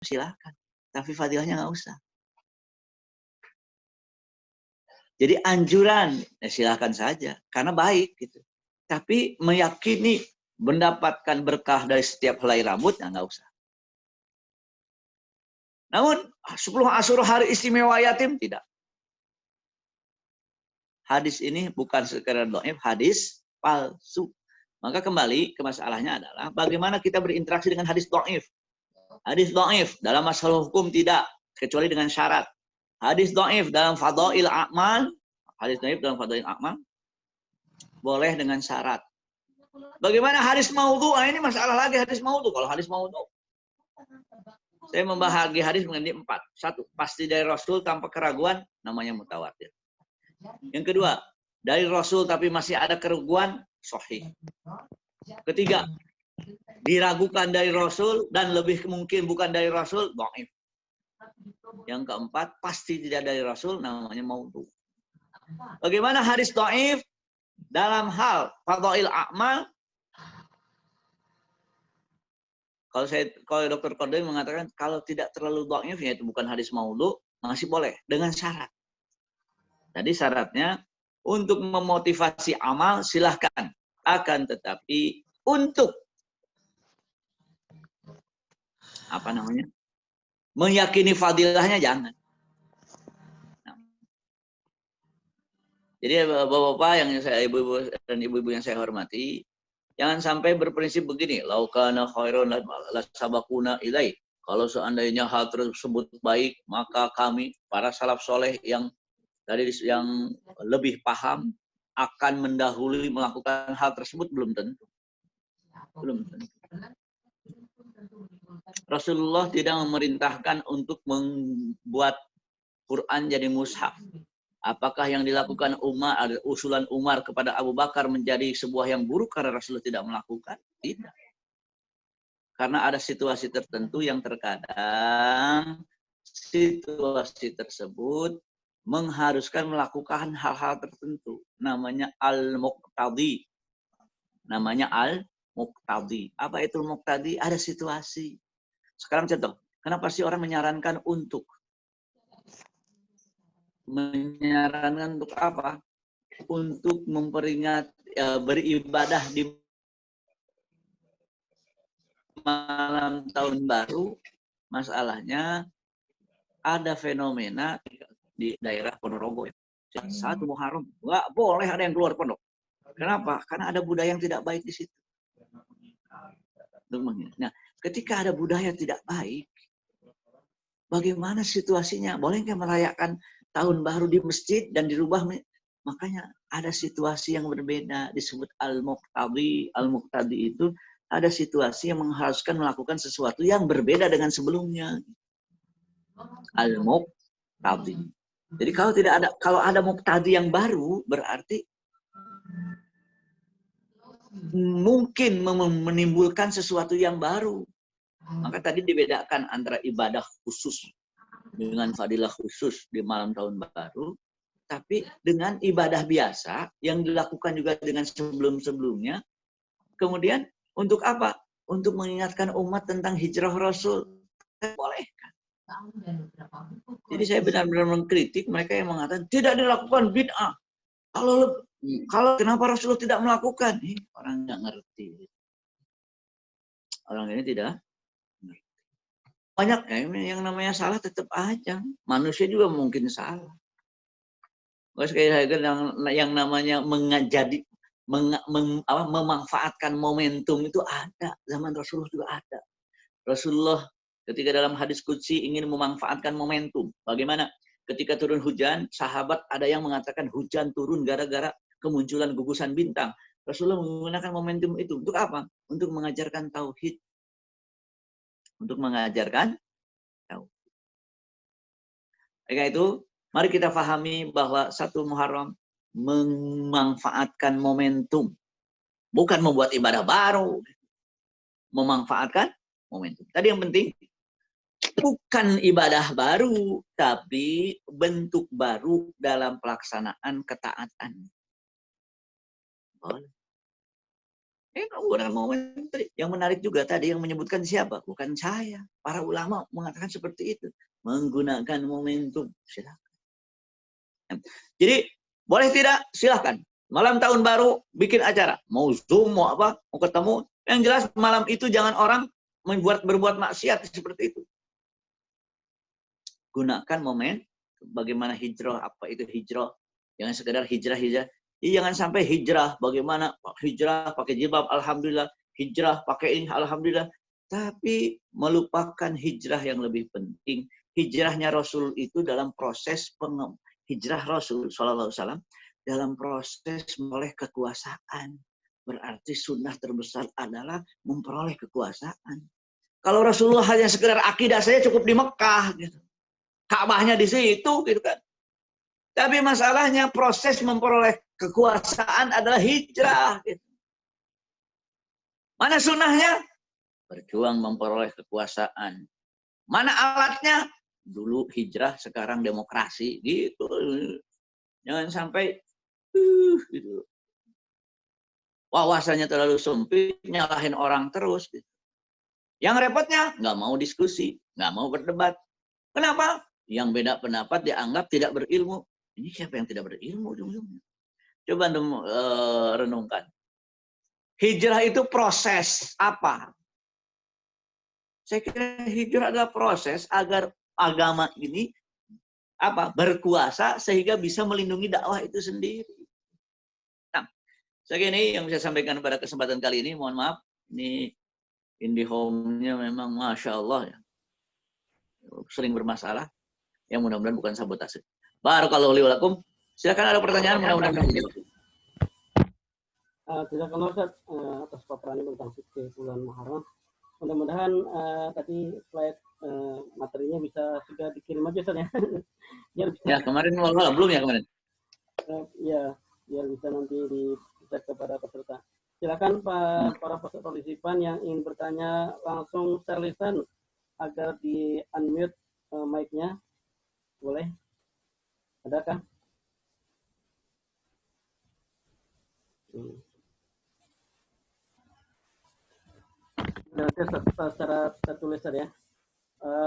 silakan. Tapi fadilahnya nggak usah. Jadi anjuran, ya silahkan saja, karena baik gitu. Tapi meyakini mendapatkan berkah dari setiap helai rambut, ya nggak usah. Namun 10 Asyura hari istimewa yatim tidak. Hadis ini bukan sekedar dhaif, hadis palsu. Maka kembali ke masalahnya adalah bagaimana kita berinteraksi dengan hadis dhaif. Hadis dhaif dalam masalah hukum tidak, kecuali dengan syarat. Hadis dhaif dalam fadail a'mal, hadis dhaif dalam fadail a'mal boleh dengan syarat. Bagaimana hadis maudhu? Nah, ini masalah lagi hadis maudhu. Kalau hadis maudhu, saya membahagi hadis mengenai 4. 1, pasti dari Rasul tanpa keraguan, namanya mutawatir. Yang kedua, dari Rasul tapi masih ada keraguan, sahih. Ketiga, diragukan dari Rasul dan lebih mungkin bukan dari Rasul, dhaif. Yang keempat, pasti tidak dari Rasul, namanya maudhu. Bagaimana hadis dhaif dalam hal fadail a'mal? Kalau Dr. Qadri mengatakan kalau tidak terlalu dhaif, yaitu bukan hadis maudhu, masih boleh dengan syarat. Jadi syaratnya untuk memotivasi amal silahkan, akan tetapi untuk meyakini fadilahnya jangan. Jadi bapak-bapak yang saya ibu-ibu dan ibu-ibu yang saya hormati, jangan sampai berprinsip begini, laukana khairun lasabakuna ilai. Kalau seandainya hal tersebut baik, maka kami para salaf soleh yang lebih paham akan mendahului melakukan hal tersebut, belum tentu. Belum tentu. Rasulullah tidak memerintahkan untuk membuat Quran jadi mushaf. Apakah yang dilakukan usulan Umar kepada Abu Bakar menjadi sebuah yang buruk karena Rasulullah tidak melakukan? Tidak. Karena ada situasi tertentu yang terkadang situasi tersebut mengharuskan melakukan hal-hal tertentu. Namanya al-muqtadi. Namanya al-muqtadi. Apa itu muqtadi? Ada situasi. Sekarang contoh, kenapa sih orang menyarankan untuk apa? Untuk memperingat beribadah di malam tahun baru. Masalahnya ada fenomena di daerah Ponorogo. Satu Muharram, nggak boleh ada yang keluar pondok. Kenapa? Karena ada budaya yang tidak baik di situ. Nah, ketika ada budaya tidak baik, bagaimana situasinya? Boleh nggak merayakan tahun baru di masjid dan dirubah? Makanya ada situasi yang berbeda, disebut al-muqtadi. Al-muqtadi itu ada situasi yang mengharuskan melakukan sesuatu yang berbeda dengan sebelumnya. Al-muqtadi. Jadi kalau ada muqtadi yang baru, berarti mungkin menimbulkan sesuatu yang baru. Maka tadi dibedakan antara ibadah khusus dengan fadilah khusus di malam tahun baru, tapi dengan ibadah biasa yang dilakukan juga dengan sebelum-sebelumnya. Kemudian untuk apa? Untuk mengingatkan umat tentang hijrah Rasul. Boleh. Jadi saya benar-benar mengkritik mereka yang mengatakan tidak dilakukan bid'ah. Kalau kenapa Rasulullah tidak melakukan? Orang nggak ngerti. Orang ini tidak ngerti. Banyak yang namanya salah tetap aja. Manusia juga mungkin salah. Sekali lagi yang namanya memanfaatkan momentum itu ada. Zaman Rasulullah juga ada. Rasulullah ketika dalam hadis qudsi ingin memanfaatkan momentum. Bagaimana? Ketika turun hujan, sahabat ada yang mengatakan hujan turun gara-gara kemunculan gugusan bintang. Rasulullah menggunakan momentum itu. Untuk apa? Untuk mengajarkan tauhid. Untuk mengajarkan tauhid. Karena itu, mari kita pahami bahwa 1 Muharram memanfaatkan momentum. Bukan membuat ibadah baru. Memanfaatkan momentum. Tadi yang penting, bukan ibadah baru, tapi bentuk baru dalam pelaksanaan ketaatan. Boleh. Menggunakan momen tadi. Yang menarik juga tadi yang menyebutkan siapa? Bukan saya. Para ulama mengatakan seperti itu. Menggunakan momentum. Silakan. Jadi boleh tidak? Silakan. Malam tahun baru bikin acara. Mau Zoom, mau apa, mau ketemu. Yang jelas malam itu jangan orang berbuat maksiat seperti itu. Gunakan momen bagaimana hijrah, apa itu hijrah. Jangan sekedar hijrah. Jangan sampai hijrah bagaimana hijrah pakai jilbab alhamdulillah, hijrah pakai ini alhamdulillah, tapi melupakan hijrah yang lebih penting. Hijrahnya Rasul itu dalam proses hijrah Rasul sallallahu alaihi wasallam dalam proses memperoleh kekuasaan. Berarti sunnah terbesar adalah memperoleh kekuasaan. Kalau Rasulullah hanya sekedar akidah saja cukup di Mekah gitu. Ka'bahnya di situ gitu kan. Tapi masalahnya proses memperoleh kekuasaan adalah hijrah. Gitu. Mana sunnahnya? Berjuang memperoleh kekuasaan. Mana alatnya? Dulu hijrah, sekarang demokrasi. Gitu. Jangan sampai gitu. Wawasannya terlalu sempit, nyalahin orang terus. Gitu. Yang repotnya, nggak mau diskusi, nggak mau berdebat. Kenapa? Yang beda pendapat dianggap tidak berilmu. Ini siapa yang tidak berilmu ujung-ujungnya? Coba renungkan. Hijrah itu proses apa? Saya kira hijrah adalah proses agar agama ini berkuasa sehingga bisa melindungi dakwah itu sendiri. Nah, saya kira ini yang saya sampaikan pada kesempatan kali ini. Mohon maaf, ini IndiHome-nya memang Masya Allah ya. Sering bermasalah. Yang mudah-mudahan bukan sabotase. Barakallahu li wa lakum. Silakan ada pertanyaan, mudah-mudahan dijawab. Jazakallah Ustaz atas paparannya tentang fikih bulan Muharram. Mudah-mudahan tadi slide materinya bisa segera dikirim aja Ustaz ya. Ya, kemarin belum ya kemarin. Ya, biar bisa nanti dicek kepada peserta. Silakan Pak para partisipan yang ingin bertanya langsung share lisan agar di unmute mic-nya. Boleh? Adakah? Secara tertulis ya.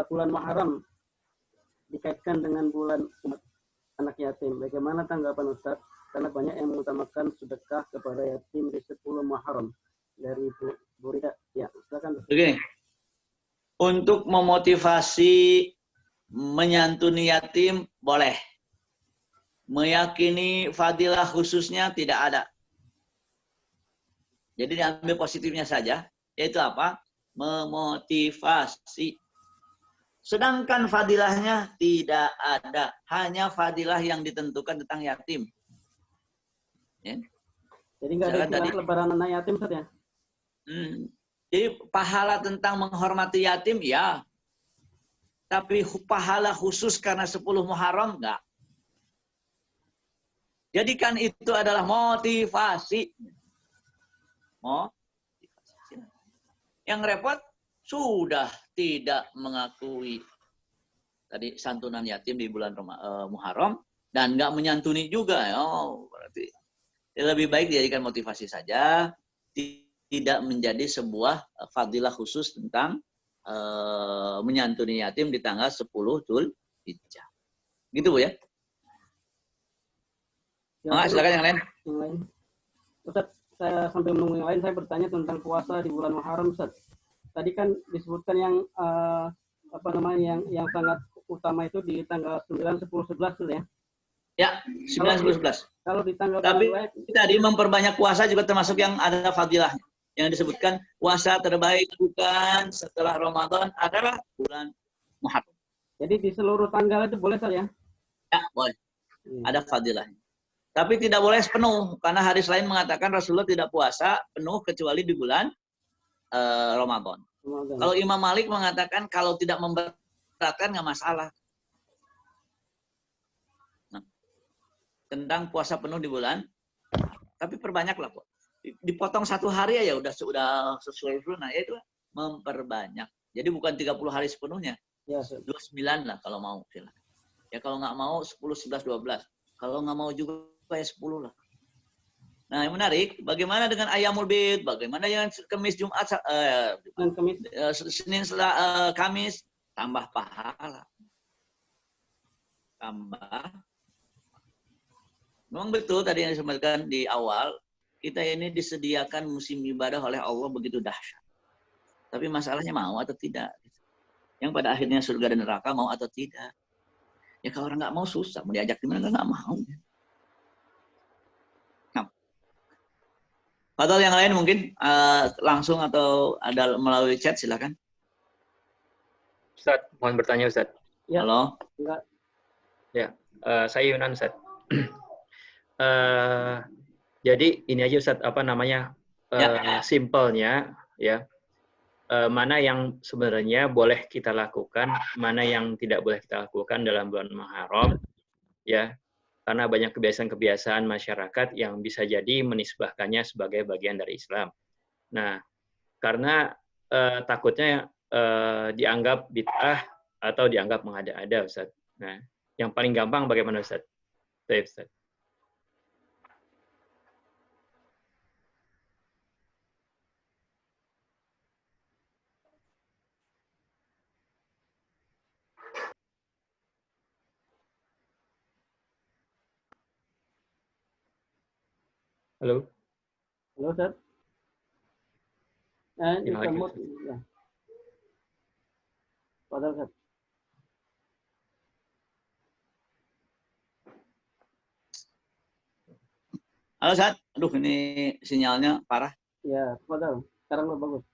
Bulan Muharram dikaitkan dengan bulan umat anak yatim. Bagaimana tanggapan Ustaz? Karena banyak yang mengutamakan sedekah kepada yatim di 10 Muharram. Dari Bu Rida. Ya, silakan. Begini. Untuk memotivasi menyantuni yatim boleh. Meyakini fadilah khususnya tidak ada. Jadi diambil positifnya saja. Yaitu apa? Memotivasi. Sedangkan fadilahnya tidak ada. Hanya fadilah yang ditentukan tentang yatim. Ya. Jadi nggak ada istilah lebaran anak yatim, Ustaz ya? Jadi pahala tentang menghormati yatim, ya. Tapi pahala khusus karena 10 Muharram, enggak. Jadikan itu adalah motivasi. Yang repot, sudah tidak mengakui tadi santunan yatim di bulan Muharram, dan enggak menyantuni juga. Berarti lebih baik dijadikan motivasi saja, tidak menjadi sebuah fadilah khusus tentang menyantuni yatim di tanggal 10 Dzulhijjah. Gitu Bu ya? Silakan yang lain. Ustaz, saya sambil menunggu yang lain, saya bertanya tentang puasa di bulan Muharram, Ustaz. Tadi kan disebutkan yang yang sangat utama itu di tanggal 9, 10, 11 ya. Ya, 9, 10, 11. Kalau di tanggal tapi tadi memperbanyak puasa juga termasuk yang ada fadilahnya. Yang disebutkan puasa terbaik bukan setelah Ramadan adalah bulan Muharram. Jadi di seluruh tanggal itu boleh saja? Ya, boleh. Ada fadilahnya. Tapi tidak boleh sepenuh, karena hadis lain mengatakan Rasulullah tidak puasa penuh kecuali di bulan Ramadan. Kalau Imam Malik mengatakan kalau tidak memberatkan nggak masalah. Nah, tentang puasa penuh di bulan, tapi perbanyaklah kok. Dipotong 1 hari ya udah sesuai sunnah, ya itu memperbanyak. Jadi bukan 30 hari sepenuhnya. Ya, 29 lah kalau mau. Ya kalau nggak mau 10, 11, 12. Kalau nggak mau juga ya 10 lah. Nah, yang menarik, bagaimana dengan Ayyamul Bid? Bagaimana dengan Kamis, Jumat, Dan Kamis. Senin, Kamis? Tambah pahala. Tambah. Memang betul tadi yang disampaikan di awal, kita ini disediakan musim ibadah oleh Allah begitu dahsyat. Tapi masalahnya mau atau tidak. Yang pada akhirnya surga dan neraka mau atau tidak. Ya kalau orang nggak mau susah, mau diajak gimana nggak mau. Nah, atau yang lain mungkin langsung atau ada melalui chat silakan. Ustaz, mohon bertanya Ustaz. Ya. Halo. Enggak. Ya, saya Yunan Ustaz. Jadi ini aja Ustaz, apa namanya, simpelnya ya, mana yang sebenarnya boleh kita lakukan, mana yang tidak boleh kita lakukan dalam bulan Muharram, ya, karena banyak kebiasaan-kebiasaan masyarakat yang bisa jadi menisbahkannya sebagai bagian dari Islam. Nah, karena takutnya dianggap bid'ah atau dianggap mengada-ada Ustaz. Nah, yang paling gampang bagaimana Ustaz? Baik, Ustaz. Halo? Halo, Ustaz. Ini Ya, Ustaz Mut. Ya. Padahal, Ustaz. Halo Sat, aduh ini sinyalnya parah. Ya, padahal. Sekarang lebih bagus.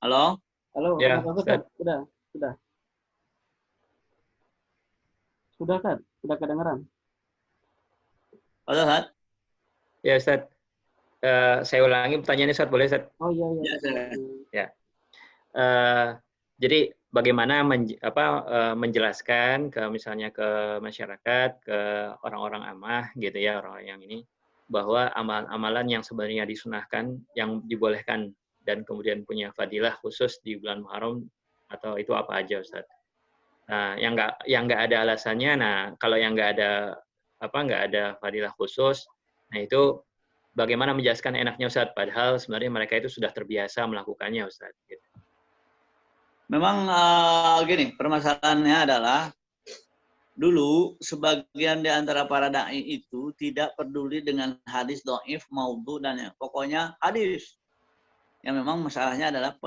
Halo? Halo, Ya, bagus, Ustaz. Sudah. Sudah, Ustaz. Sudah kedengeran. Halo Sat? ya Ustaz. Saya ulangi pertanyaannya Ustaz, boleh Ustaz? Oh iya. Ya, Ya. Jadi bagaimana menjelaskan ke misalnya ke masyarakat, ke orang-orang amah gitu ya, orang yang ini, bahwa amalan-amalan yang sebenarnya disunahkan, yang dibolehkan dan kemudian punya fadilah khusus di bulan Muharram, atau itu apa aja Ustaz? Nah, yang nggak ada alasannya, nah kalau yang nggak ada fadilah khusus, nah itu bagaimana menjelaskan enaknya Ustaz? Padahal sebenarnya mereka itu sudah terbiasa melakukannya Ustaz. Gitu. Memang gini, permasalahannya adalah dulu sebagian di antara para dai itu tidak peduli dengan hadis dhaif, maudhu dan pokoknya hadis. Yang memang masalahnya adalah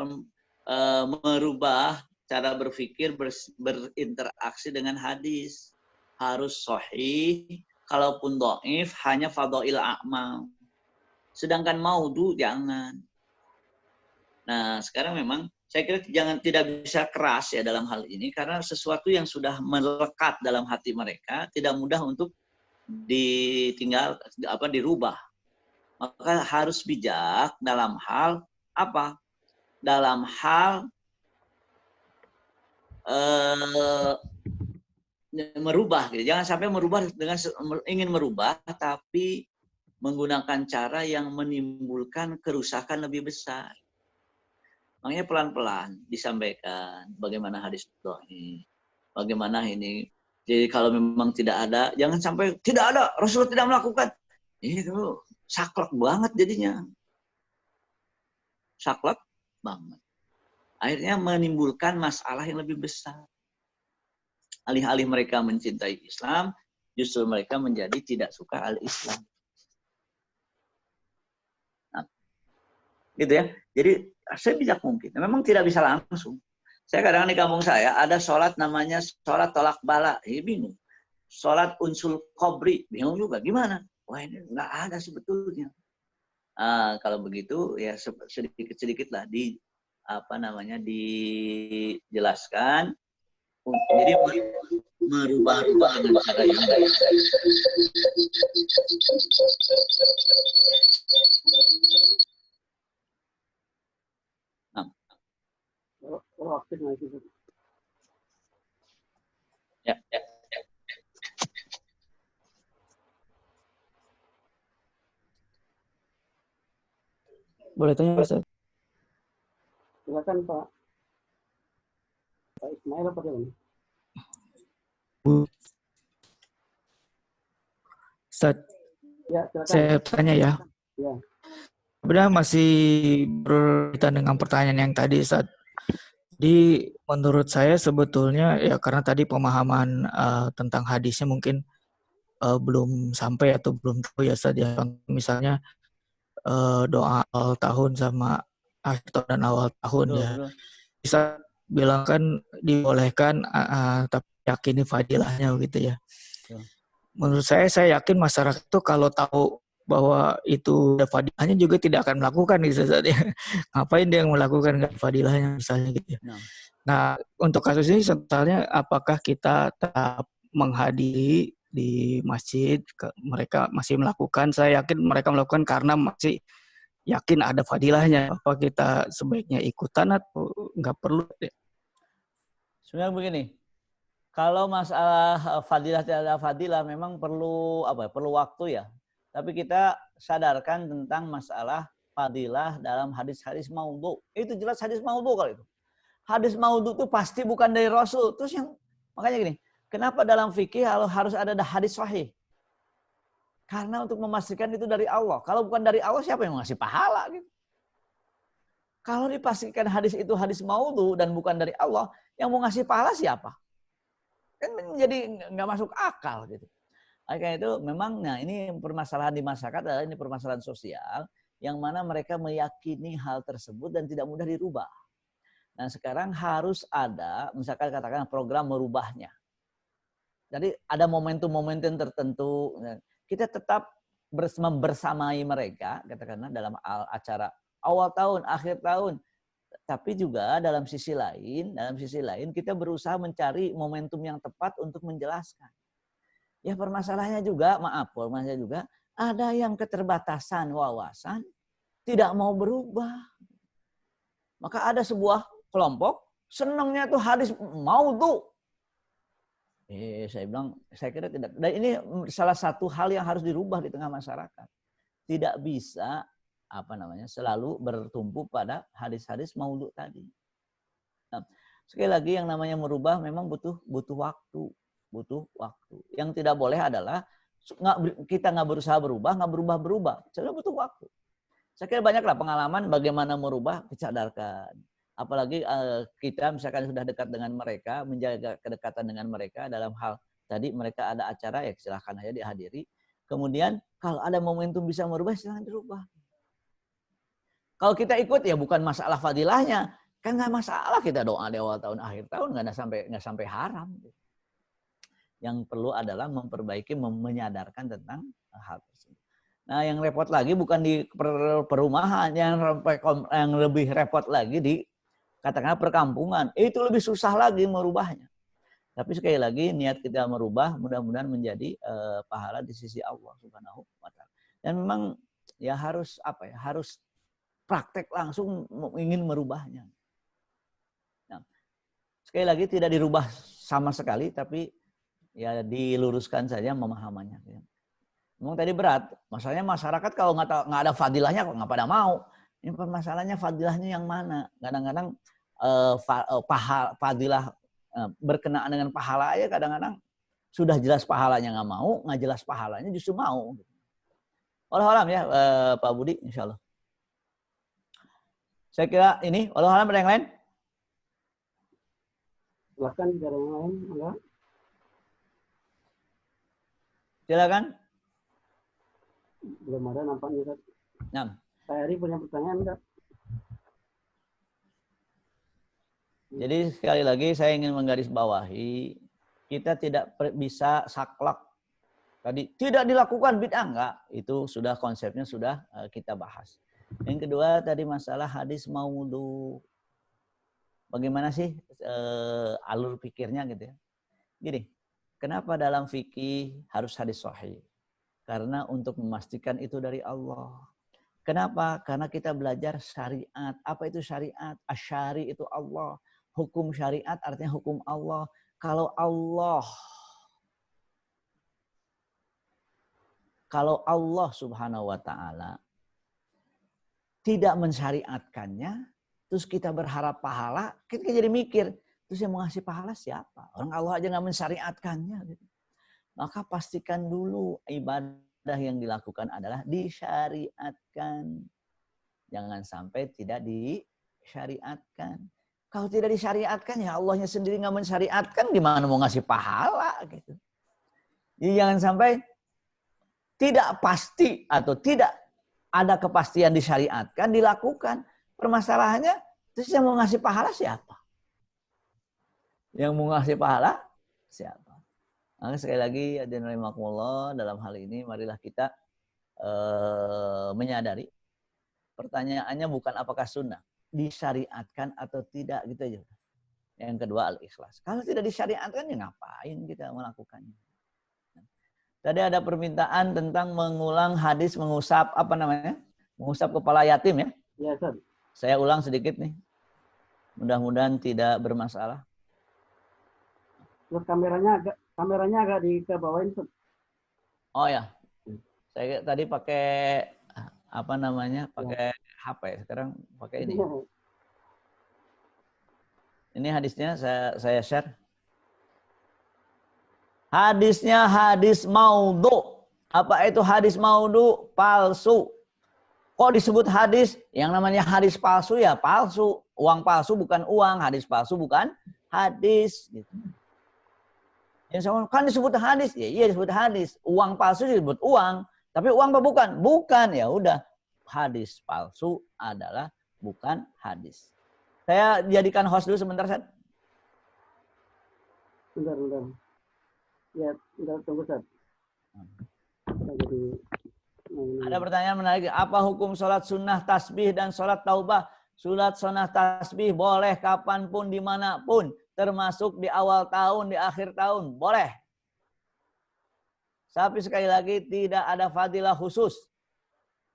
merubah cara berpikir berinteraksi dengan hadis. Harus sahih, kalaupun dhaif hanya fadhail a'mal. Sedangkan maudhu jangan. Nah, sekarang memang saya kira tidak bisa keras ya dalam hal ini karena sesuatu yang sudah melekat dalam hati mereka tidak mudah untuk dirubah. Maka harus bijak dalam hal apa? Dalam hal merubah gitu. Jangan sampai merubah dengan ingin merubah tapi menggunakan cara yang menimbulkan kerusakan lebih besar. Makanya pelan-pelan disampaikan bagaimana hadis dhaif, bagaimana ini. Jadi kalau memang tidak ada, jangan sampai tidak ada, Rasulullah tidak melakukan. Ini tuh saklek banget jadinya. Saklek banget. Akhirnya menimbulkan masalah yang lebih besar. Alih-alih mereka mencintai Islam, justru mereka menjadi tidak suka al-Islam. Nah, gitu ya. Jadi sebijak mungkin. Memang tidak bisa langsung. Saya kadang di kampung saya ada sholat namanya sholat tolak bala. Bingung. Sholat unsul kubri. Bingung juga. Gimana? Wah ini nggak ada sebetulnya. Kalau begitu ya sedikit-sedikit lah dijelaskan. Jadi merubah-rubah dengan cara yang baik. Aktif nggak itu? Ya. Boleh tanya Ustaz? Silakan Pak Ismail apa gimana? Ustaz, Ya, silakan. saya tanya ya. Ya. Sebenarnya masih berkaitan dengan pertanyaan yang tadi, Ustaz. Jadi menurut saya sebetulnya ya karena tadi pemahaman tentang hadisnya mungkin belum sampai atau belum tahu ya Ustaz ya. Misalnya doa awal tahun sama akhir tahun dan awal tahun Betul, ya. betul. Bisa bilang kan dibolehkan tapi yakini fadilahnya gitu ya. Betul. Menurut saya yakin masyarakat tuh kalau tahu bahwa itu ada fadilahnya juga tidak akan melakukan gitu Ustaz ya. Ngapain dia melakukan nggak fadilahnya misalnya gitu ya. Nah, Nah, untuk kasus ini sebenarnya apakah kita tetap menghadiri di masjid, mereka masih melakukan, saya yakin mereka melakukan karena masih yakin ada fadilahnya. Apa kita sebaiknya ikutan atau nggak perlu? sebenarnya begini, kalau masalah fadilah tidak ada fadilah memang perlu apa? Perlu waktu ya. Tapi kita sadarkan tentang masalah fadilah dalam hadis-hadis maudhu. Itu jelas hadis maudhu kalau itu. Hadis maudhu itu pasti bukan dari Rasul. Terus yang makanya gini, kenapa dalam fikih harus ada hadis sahih? Karena untuk memastikan itu dari Allah. Kalau bukan dari Allah siapa yang ngasih pahala gitu? Kalau dipastikan hadis itu hadis maudhu dan bukan dari Allah, yang mau ngasih pahala siapa? Kan menjadi nggak masuk akal gitu. Karena itu memang, nah ini permasalahan di masyarakat adalah ini permasalahan sosial yang mana mereka meyakini hal tersebut dan tidak mudah dirubah. Nah sekarang harus ada, misalkan katakan program merubahnya. Jadi ada momentum-momentum tertentu, kita tetap bersamai mereka, katakanlah dalam acara awal tahun, akhir tahun. Tapi juga dalam sisi lain kita berusaha mencari momentum yang tepat untuk menjelaskan. Ya permasalahannya juga, permasalahannya juga ada yang keterbatasan wawasan tidak mau berubah. Maka ada sebuah kelompok senangnya tuh hadis maudhu. Saya bilang, saya kira tidak. Dan ini salah satu hal yang harus dirubah di tengah masyarakat. Tidak bisa selalu bertumpu pada hadis-hadis maudhu tadi. Nah, sekali lagi yang namanya merubah memang butuh waktu. Yang tidak boleh adalah kita nggak berusaha berubah, nggak berubah. Jadi butuh waktu. Saya kira banyaklah pengalaman bagaimana merubah, disadarkan. Apalagi kita misalkan sudah dekat dengan mereka, menjaga kedekatan dengan mereka dalam hal tadi mereka ada acara ya silahkan aja dihadiri. Kemudian kalau ada momentum bisa merubah silahkan dirubah. Kalau kita ikut ya bukan masalah fadilahnya, kan nggak masalah kita doa di awal tahun akhir tahun nggak sampai haram. Yang perlu adalah memperbaiki, menyadarkan tentang hal tersebut. Nah, yang repot lagi bukan di perumahan, yang lebih repot lagi di katakanlah perkampungan. Itu lebih susah lagi merubahnya. Tapi sekali lagi niat kita merubah mudah-mudahan menjadi pahala di sisi Allah Subhanahu wa taala. Dan memang ya harus harus praktek langsung ingin merubahnya. Nah, sekali lagi tidak dirubah sama sekali tapi ya diluruskan saja memahamannya. Memang tadi berat. Masalahnya masyarakat kalau nggak ada fadilahnya kok nggak pada mau. Ini permasalahannya fadilahnya yang mana? Kadang-kadang fadilah berkenaan dengan pahala aja kadang-kadang sudah jelas pahalanya nggak mau, nggak jelas pahalanya justru mau. Wallahualam ya Pak Budi, insya Allah. Saya kira ini, wallahualam ada yang lain? Silahkan bicara yang lain, enggak? Silakan. Belum ada nampaknya, Ustaz. Nah. Pak Heri punya pertanyaan enggak? Jadi sekali lagi saya ingin menggarisbawahi, kita tidak bisa saklek. Tadi tidak dilakukan bid'ah enggak, itu sudah konsepnya sudah kita bahas. Yang kedua tadi masalah hadis maudhu. Bagaimana sih alur pikirnya gitu ya. Gini, kenapa dalam fikih harus hadis sahih? Karena untuk memastikan itu dari Allah. Kenapa? Karena kita belajar syariat. Apa itu syariat? Asyari itu Allah. Hukum syariat artinya hukum Allah. Kalau Allah Subhanahu wa taala tidak mensyariatkannya, terus kita berharap pahala, kita jadi mikir, terus yang mau ngasih pahala siapa? Orang Allah aja nggak mensyariatkannya. Gitu. Maka pastikan dulu ibadah yang dilakukan adalah disyariatkan. Jangan sampai tidak disyariatkan. Kalau tidak disyariatkan, ya Allahnya sendiri nggak mensyariatkan, gimana mau ngasih pahala gitu. Jadi jangan sampai tidak pasti atau tidak ada kepastian disyariatkan, dilakukan. Permasalahannya, terus yang mau ngasih pahala siapa? Yang mau ngasih pahala siapa? Maka sekali lagi, hadirin rahimakumullah, dalam hal ini marilah kita menyadari pertanyaannya bukan apakah sunnah, disyariatkan atau tidak gitu aja. Yang kedua al-ikhlas. Kalau tidak disyariatkan ya ngapain kita melakukannya? Tadi ada permintaan tentang mengulang hadis mengusap apa namanya? Mengusap kepala yatim ya? Ya, Ustaz. Saya ulang sedikit nih. Mudah-mudahan tidak bermasalah. Terus kameranya agak dikebawain, Ustaz. Oh ya. Saya tadi pakai apa namanya? Pakai HP, sekarang pakai ini. Ini hadisnya saya share. Hadisnya hadis maudhu. Apa itu hadis maudhu? Palsu. Kok disebut hadis? Yang namanya hadis palsu ya palsu. Uang palsu bukan uang, hadis palsu bukan hadis. Gitu. Yang sama kan disebut hadis, ya iya disebut hadis. Uang palsu disebut uang, tapi uang apa bukan? Bukan, ya udah. Hadis palsu adalah bukan hadis. Saya jadikan host dulu sebentar, Ustaz. Bentar. Ya, bentar, tunggu, Ustaz. Ada pertanyaan menarik. Apa hukum sholat sunnah tasbih dan sholat taubah? Sholat sunnah tasbih boleh kapanpun, dimanapun. Termasuk di awal tahun, di akhir tahun. Boleh. Tapi sekali lagi tidak ada fadilah khusus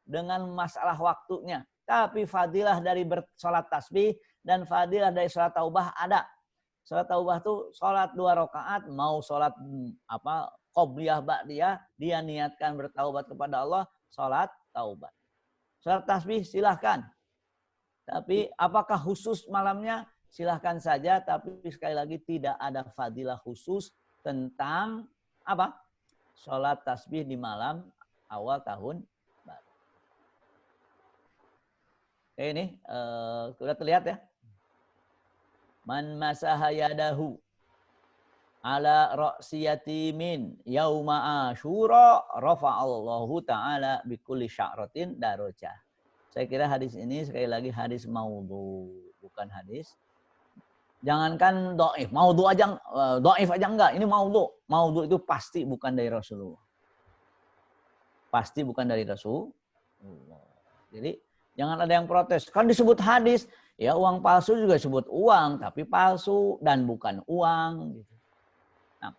dengan masalah waktunya. Tapi fadilah dari bersolat tasbih dan fadilah dari sholat taubah ada. Sholat taubah itu sholat 2 rakaat, mau sholat qobliyah ba'diyah, dia niatkan bertaubat kepada Allah, sholat taubat. Sholat tasbih silahkan. Tapi apakah khusus malamnya? Silahkan saja, tapi sekali lagi tidak ada fadilah khusus tentang apa? Sholat tasbih di malam awal tahun baru. Oke, ini sudah terlihat ya. Man masaha yadahu ala ra'si yatimin yauma asyura rafa'allahu ta'ala bikulli sya'ratin darajah. Saya kira hadis ini sekali lagi hadis maudhu, bukan hadis. Jangankan dhaif, maudhu aja, dhaif aja enggak, ini maudhu. Maudhu itu pasti bukan dari Rasulullah. Pasti bukan dari Rasulullah. Jadi jangan ada yang protes. Kan disebut hadis, ya uang palsu juga disebut uang, tapi palsu dan bukan uang. Gitu. Nah.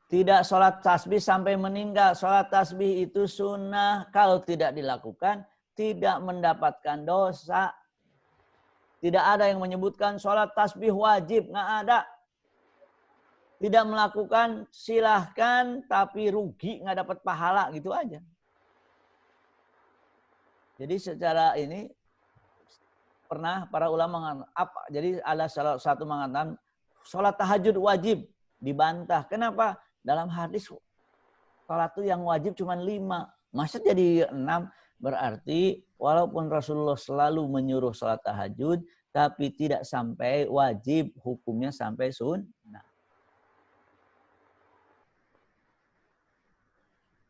Tidak sholat tasbih sampai meninggal. Sholat tasbih itu sunnah. Kalau tidak dilakukan, tidak mendapatkan dosa. Tidak ada yang menyebutkan sholat tasbih wajib. Nggak ada. Tidak melakukan silahkan tapi rugi nggak dapat pahala gitu aja. Jadi secara ini pernah para ulama apa? Jadi ada salah satu mengatakan sholat tahajud wajib, dibantah. Kenapa? Dalam hadis sholat itu yang wajib cuma 5. Masa jadi 6? Berarti walaupun Rasulullah selalu menyuruh sholat tahajud, tapi tidak sampai wajib, hukumnya sampai sunnah.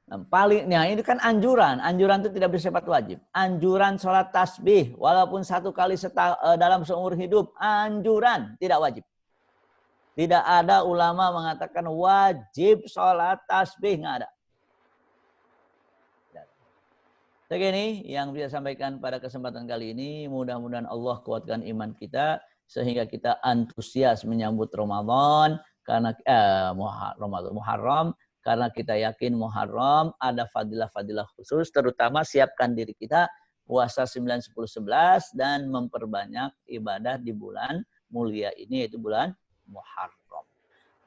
Nah, palingnya ini kan anjuran. Anjuran itu tidak bersifat wajib. Anjuran sholat tasbih, walaupun 1 kali dalam seumur hidup, anjuran tidak wajib. Tidak ada ulama mengatakan wajib sholat tasbih, nggak ada. Begini yang bisa sampaikan pada kesempatan kali ini. Mudah-mudahan Allah kuatkan iman kita sehingga kita antusias menyambut Ramadan karena Muharram karena kita yakin Muharram ada fadilah-fadilah khusus, terutama siapkan diri kita puasa 9, 10, 11 dan memperbanyak ibadah di bulan mulia ini yaitu bulan Muharram.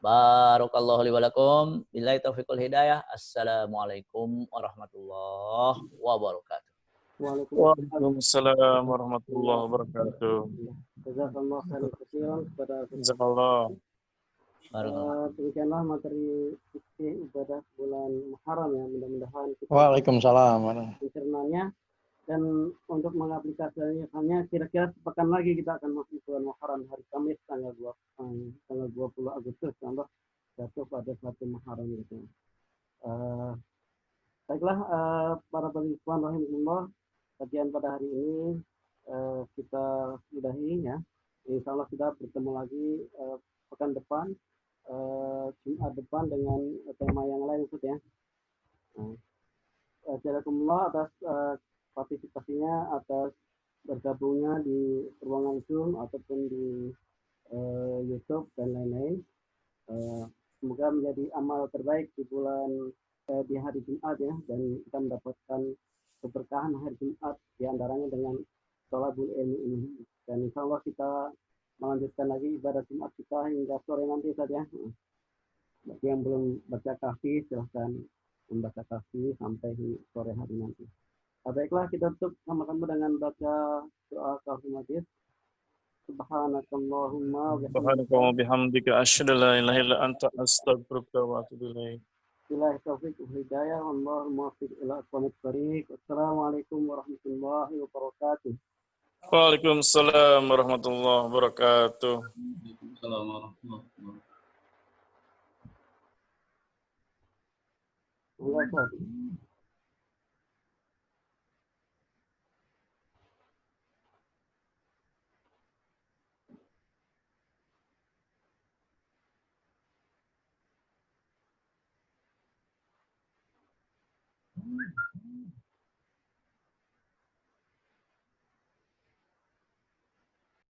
Barakallahu li wa lakum. Billahi taufiqul hidayah. Assalamualaikum warahmatullahi wabarakatuh. Waalaikumsalam warahmatullahi wabarakatuh. Jazakallah khairan katsiran kepada Jazakallah. Barakallah. Demikianlah materi fikih ibadah bulan Muharram ya. Mudah-mudahan kita Waalaikumsalam. mencernanya dan untuk mengaplikasikannya kira-kira sepekan lagi kita akan masuk bulan Muharram hari Kamis tanggal 20 Agustus contoh jatuh pada 1 Muharram gitu. Baiklah para penonton rahimahullah, kajian pada hari ini kita sudahi ya. Insya Allah kita bertemu lagi pekan depan, Jumat depan dengan tema yang lain Ustaz ya. Jazakumullah atas partisipasinya, atas bergabungnya di ruangan Zoom ataupun di YouTube dan lain-lain. Semoga menjadi amal terbaik di bulan di hari Jumat ya, dan kita mendapatkan keberkahan hari Jumat diantaranya dengan sholabul ilmi ini. Dan insya Allah kita melanjutkan lagi ibadah Jumat kita hingga sore nanti saja. Bagi yang belum baca kafi silahkan membaca kafi sampai sore hari nanti. Baiklah, kita tutup sama-sama dengan baca doa kafiyah. Subhanakallahumma Subhanaka wa bihamdika asyhadu an la ilaha illa anta astaghfiruka wa atubu ilaik. Billahi taufiq wal hidayah, wallahu muwaffiq ila aqwamit thoriq. Wassalamualaikum warahmatullahi wabarakatuh. Waalaikumsalam warahmatullahi wabarakatuh. Waalaikumsalam warahmatullahi wabarakatuh.